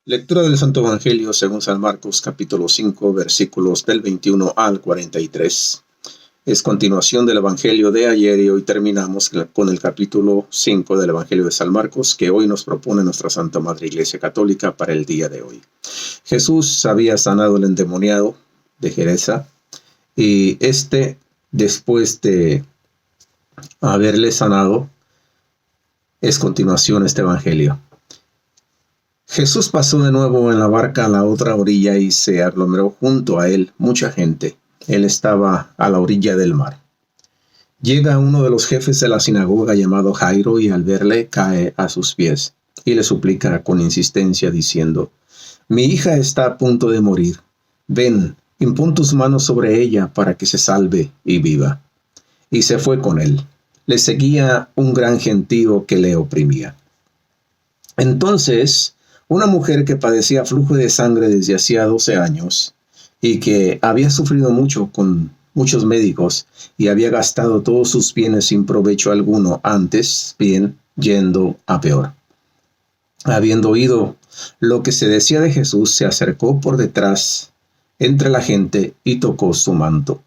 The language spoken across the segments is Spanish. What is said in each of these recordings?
Lectura del Santo Evangelio según San Marcos, capítulo 5, versículos del 21 al 43. Es continuación del Evangelio de ayer y hoy terminamos con el capítulo 5 del Evangelio de San Marcos, que hoy nos propone nuestra Santa Madre Iglesia Católica para el día de hoy. Jesús había sanado al endemoniado de Gerasa y después de haberle sanado, es continuación este Evangelio. Jesús pasó de nuevo en la barca a la otra orilla y se aglomeró junto a él mucha gente. Él estaba a la orilla del mar. Llega uno de los jefes de la sinagoga llamado Jairo y al verle cae a sus pies y le suplica con insistencia diciendo: «Mi hija está a punto de morir. Ven, impón tus manos sobre ella para que se salve y viva». Y se fue con él. Le seguía un gran gentío que le oprimía. Entonces, una mujer que padecía flujo de sangre desde hacía 12 años y que había sufrido mucho con muchos médicos y había gastado todos sus bienes sin provecho alguno, antes bien yendo a peor. Habiendo oído lo que se decía de Jesús, se acercó por detrás entre la gente y tocó su manto,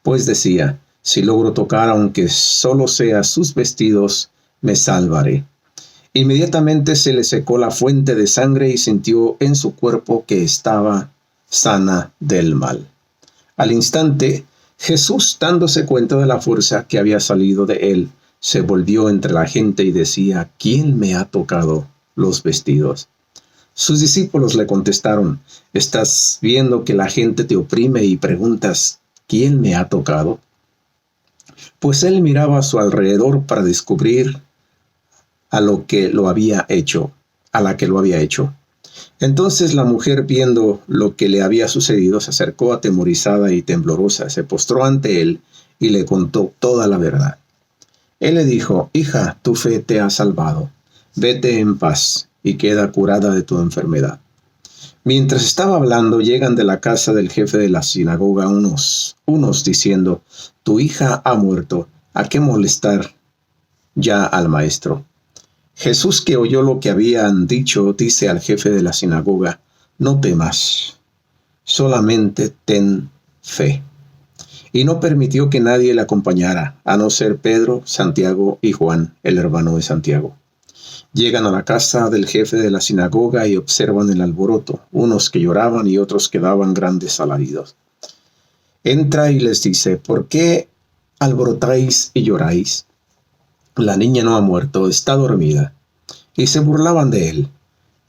pues decía: «Si logro tocar, aunque solo sea sus vestidos, me salvaré». Inmediatamente se le secó la fuente de sangre y sintió en su cuerpo que estaba sana del mal. Al instante, Jesús, dándose cuenta de la fuerza que había salido de él, se volvió entre la gente y decía: «¿Quién me ha tocado los vestidos?». Sus discípulos le contestaron: «¿Estás viendo que la gente te oprime y preguntas: ¿quién me ha tocado?». Pues él miraba a su alrededor para descubrir a la que lo había hecho. Entonces la mujer, viendo lo que le había sucedido, se acercó atemorizada y temblorosa, se postró ante él y le contó toda la verdad. Él le dijo: «Hija, tu fe te ha salvado. Vete en paz y queda curada de tu enfermedad». Mientras estaba hablando, llegan de la casa del jefe de la sinagoga unos diciendo: «Tu hija ha muerto. ¿A qué molestar ya al maestro?». Jesús, que oyó lo que habían dicho, dice al jefe de la sinagoga: «No temas, solamente ten fe». Y no permitió que nadie le acompañara, a no ser Pedro, Santiago y Juan, el hermano de Santiago. Llegan a la casa del jefe de la sinagoga y observan el alboroto, unos que lloraban y otros que daban grandes alaridos. Entra y les dice: «¿Por qué alborotáis y lloráis? La niña no ha muerto, está dormida». Y se burlaban de él.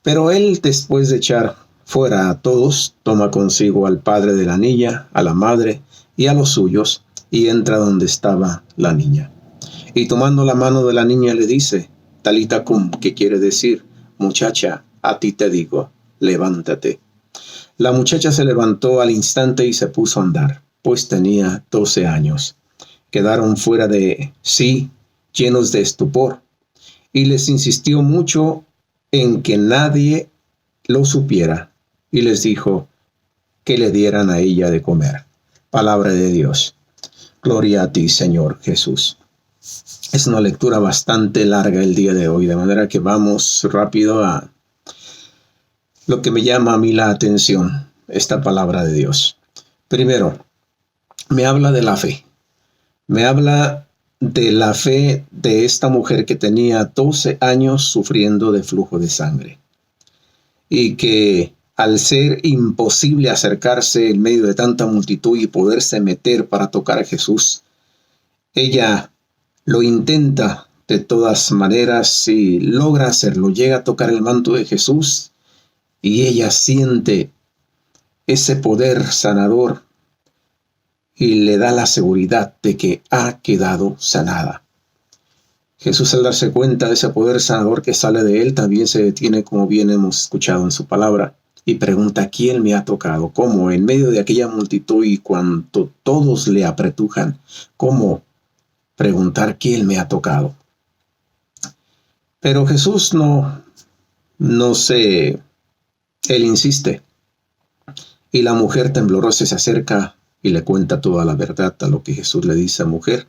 Pero él, después de echar fuera a todos, toma consigo al padre de la niña, a la madre y a los suyos, y entra donde estaba la niña. Y tomando la mano de la niña le dice: «Talita cum», que quiere decir: «Muchacha, a ti te digo, levántate». La muchacha se levantó al instante y se puso a andar, pues tenía 12 años. Quedaron fuera de sí, llenos de estupor, y les insistió mucho en que nadie lo supiera, y les dijo que le dieran a ella de comer. Palabra de Dios. Gloria a ti, Señor Jesús. Es una lectura bastante larga el día de hoy, de manera que vamos rápido a lo que me llama a mí la atención, esta palabra de Dios. Primero, me habla de la fe. Me habla de la fe de esta mujer que tenía 12 años sufriendo de flujo de sangre. Y que al ser imposible acercarse en medio de tanta multitud y poderse meter para tocar a Jesús, ella lo intenta de todas maneras y logra hacerlo. Llega a tocar el manto de Jesús y ella siente ese poder sanador y le da la seguridad de que ha quedado sanada. Jesús, al darse cuenta de ese poder sanador que sale de él, también se detiene, como bien hemos escuchado en su palabra, y pregunta: ¿quién me ha tocado? ¿Cómo? En medio de aquella multitud y cuando todos le apretujan, ¿cómo preguntar quién me ha tocado? Pero Jesús él insiste. Y la mujer temblorosa se acerca y le cuenta toda la verdad, a lo que Jesús le dice: «Mujer,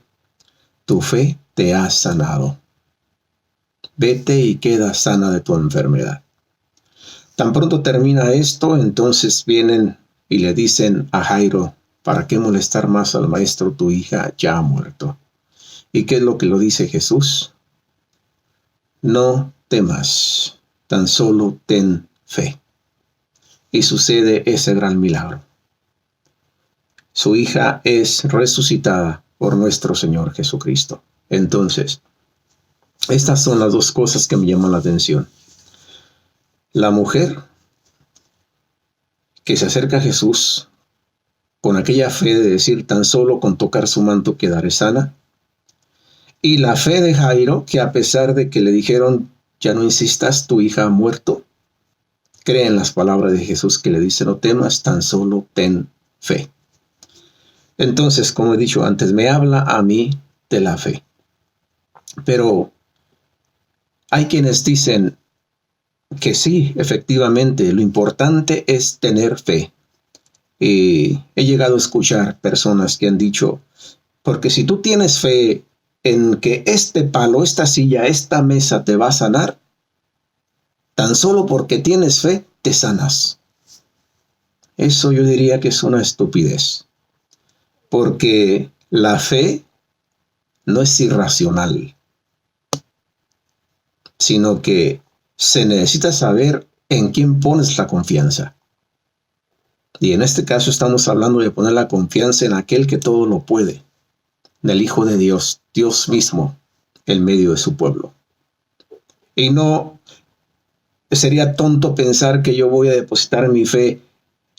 tu fe te ha sanado. Vete y queda sana de tu enfermedad». Tan pronto termina esto, entonces vienen y le dicen a Jairo, ¿para qué molestar más al maestro? Tu hija ya ha muerto. ¿Y qué es lo que lo dice Jesús? No temas, tan solo ten fe. Y sucede ese gran milagro. Su hija es resucitada por nuestro Señor Jesucristo. Entonces, estas son las dos cosas que me llaman la atención. La mujer que se acerca a Jesús con aquella fe de decir tan solo con tocar su manto quedaré sana. Y la fe de Jairo, que a pesar de que le dijeron ya no insistas, tu hija ha muerto, cree en las palabras de Jesús que le dice no temas, tan solo ten fe. Entonces, como he dicho antes, me habla a mí de la fe. Pero hay quienes dicen que sí, efectivamente, lo importante es tener fe. He llegado a escuchar personas que han dicho, porque si tú tienes fe en que este palo, esta silla, esta mesa te va a sanar, tan solo porque tienes fe, te sanas. Eso yo diría que es una estupidez, porque la fe no es irracional, sino que se necesita saber en quién pones la confianza. Y en este caso estamos hablando de poner la confianza en aquel que todo lo puede, en el Hijo de Dios, Dios mismo, en medio de su pueblo. Y no sería tonto pensar que yo voy a depositar mi fe,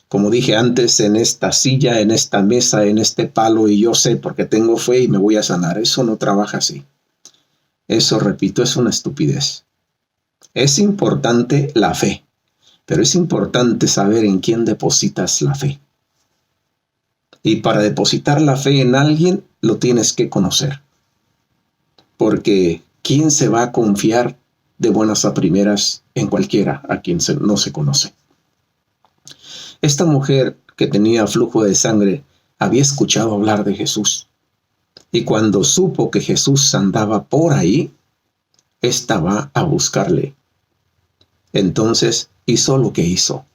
como dije antes, en esta silla, en esta mesa, en este palo, y yo sé porque tengo fe y me voy a sanar. Eso no trabaja así. Eso, repito, es una estupidez. Es importante la fe, pero es importante saber en quién depositas la fe. Y para depositar la fe en alguien, lo tienes que conocer. Porque ¿quién se va a confiar de buenas a primeras en cualquiera a quien no se conoce? Esta mujer que tenía flujo de sangre había escuchado hablar de Jesús. Y cuando supo que Jesús andaba por ahí, ésta va a buscarle. Entonces hizo lo que hizo,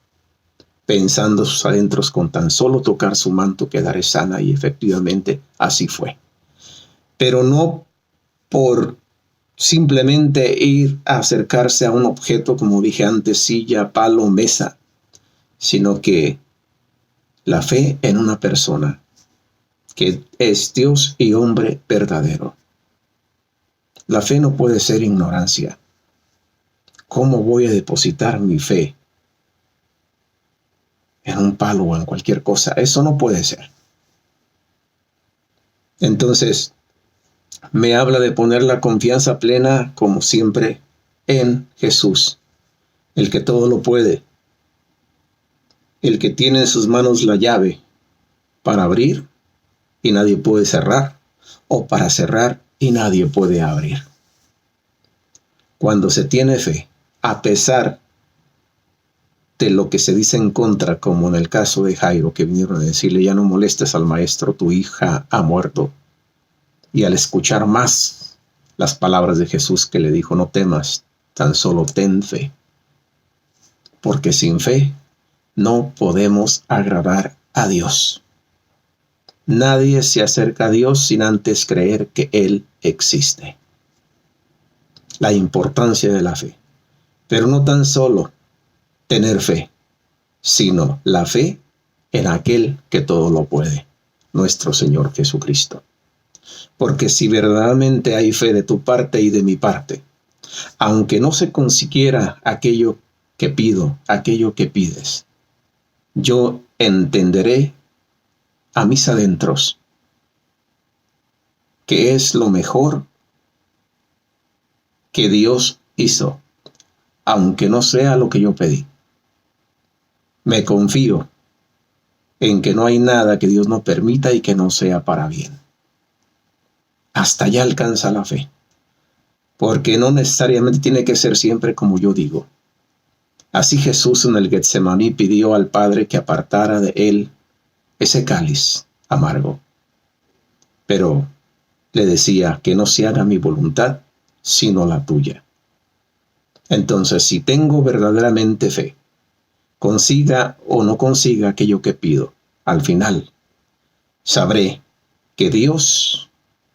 pensando sus adentros, con tan solo tocar su manto quedaré sana, y efectivamente así fue. Pero no por simplemente ir a acercarse a un objeto, como dije antes, silla, palo, mesa, sino que la fe en una persona que es Dios y hombre verdadero. La fe no puede ser ignorancia. ¿Cómo voy a depositar mi fe en un palo o en cualquier cosa? Eso no puede ser. Entonces, me habla de poner la confianza plena, como siempre, en Jesús, el que todo lo puede, el que tiene en sus manos la llave para abrir y nadie puede cerrar, o para cerrar y nadie puede abrir. Cuando se tiene fe, a pesar de lo que se dice en contra, como en el caso de Jairo, que vinieron a decirle, ya no molestes al maestro, tu hija ha muerto. Y al escuchar más las palabras de Jesús que le dijo, no temas, tan solo ten fe. Porque sin fe no podemos agradar a Dios. Nadie se acerca a Dios sin antes creer que Él existe. La importancia de la fe. Pero no tan solo tener fe, sino la fe en aquel que todo lo puede, nuestro Señor Jesucristo. Porque si verdaderamente hay fe de tu parte y de mi parte, aunque no se consiguiera aquello que pido, aquello que pides, yo entenderé a mis adentros que es lo mejor que Dios hizo, aunque no sea lo que yo pedí. Me confío en que no hay nada que Dios no permita y que no sea para bien. Hasta allá alcanza la fe, porque no necesariamente tiene que ser siempre como yo digo. Así Jesús en el Getsemaní pidió al Padre que apartara de él ese cáliz amargo, pero le decía que no se haga mi voluntad, sino la tuya. Entonces, si tengo verdaderamente fe, consiga o no consiga aquello que pido, al final sabré que Dios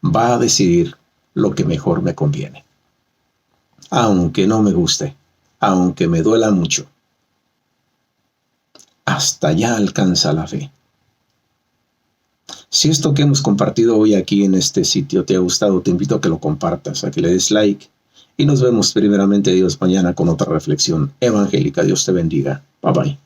va a decidir lo que mejor me conviene. Aunque no me guste, aunque me duela mucho, hasta allá alcanza la fe. Si esto que hemos compartido hoy aquí en este sitio te ha gustado, te invito a que lo compartas, a que le des like. Y nos vemos primeramente Dios mañana con otra reflexión evangélica. Dios te bendiga. Bye bye.